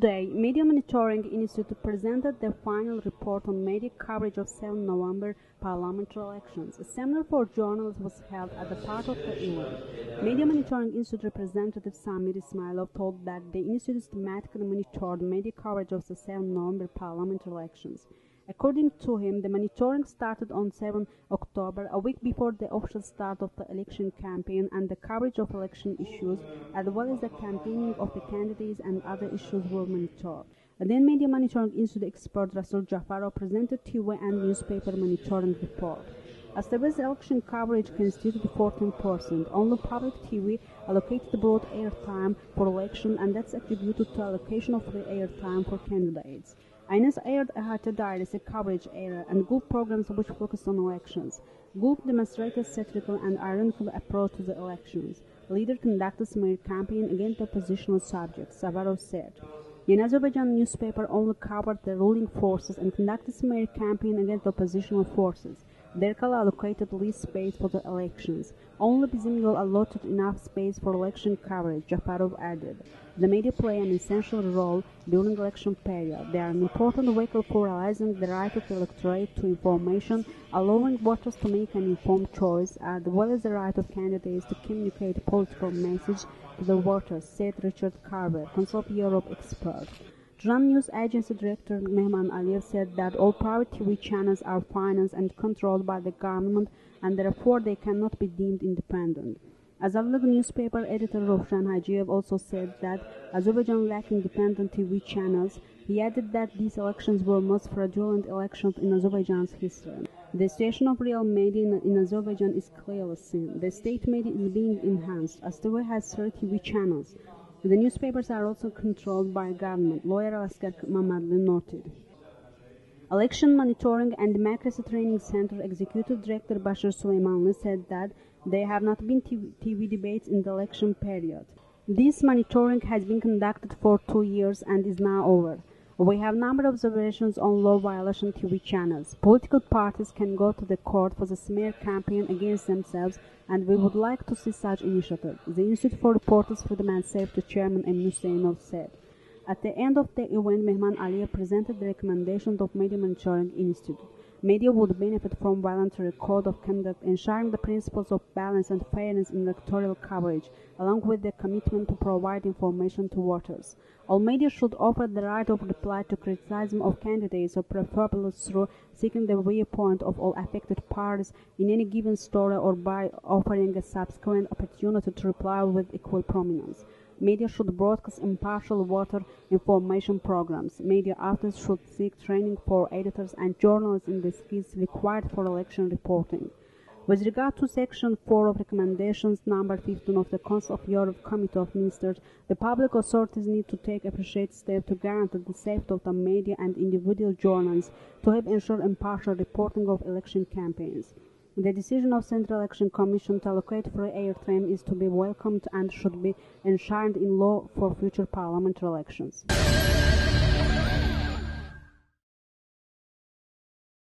Today, Media Monitoring Institute presented their final report on media coverage of 7 November parliamentary elections. A seminar for journalists was held at the part of the event. Media Monitoring Institute representative Samir Ismailov told that the institute systematically monitored media coverage of the 7 November parliamentary elections. According to him, the monitoring started on 7 October, a week before the official start of the election campaign, and the coverage of election issues, as well as the campaigning of the candidates and other issues were monitored. Then Media Monitoring Institute expert Rasul Jafarov presented TV and newspaper monitoring report. As the West election coverage constituted 14%, only public TV allocated broad airtime for election, and that's attributed to allocation of free airtime for candidates. Aynes aired a high-to-direct coverage era and group programs which focused on elections. Group demonstrated satirical and ironical approach to the elections. Leader conducted smear campaign against oppositional subjects, Savarov said. In Azerbaijan newspaper only covered the ruling forces and conducted smear campaign against oppositional forces. Derkal allocated least space for the elections. Only Bizimgol allotted enough space for election coverage, Jafarov added. The media play an essential role during election period. They are an important vehicle for realizing the right of the electorate to information, allowing voters to make an informed choice, as well as the right of candidates to communicate a political message to the voters, said Richard Carver, Council of Europe expert. Dran News Agency Director Mehman Aliyev said that all private TV channels are financed and controlled by the government, and therefore they cannot be deemed independent. Azadlık newspaper editor Roshan Hajiev also said that Azerbaijan lacked independent TV channels. He added that these elections were most fraudulent elections in Azerbaijan's history. The situation of real media in Azerbaijan is clearly seen. The state media is being enhanced. Astava has 3 TV channels. The newspapers are also controlled by government, lawyer Alaskar Mamadli noted. Election Monitoring and Democracy Training Center Executive Director Bashir Suleymanli said that there have not been TV debates in the election period. This monitoring has been conducted for 2 years and is now over. We have number of observations on law violation TV channels. Political parties can go to the court for the smear campaign against themselves, and we would like to see such initiative, the Institute for Reporters Freedom and Safety Chairman Emin Hüseyinov said. At the end of the event, Mehman Aliyev presented the recommendations of Media Monitoring Institute. Media would benefit from voluntary code of conduct ensuring the principles of balance and fairness in electoral coverage, along with the commitment to provide information to voters. All media should offer the right of reply to criticism of candidates, or preferably through seeking the viewpoint of all affected parties in any given story, or by offering a subsequent opportunity to reply with equal prominence. Media should broadcast impartial voter information programs. Media outlets should seek training for editors and journalists in the skills required for election reporting. With regard to Section 4 of Recommendations number 15 of the Council of Europe Committee of Ministers, the public authorities need to take appropriate steps to guarantee the safety of the media and individual journalists to help ensure impartial reporting of election campaigns. The decision of Central Election Commission to allocate free airtime is to be welcomed and should be enshrined in law for future parliamentary elections.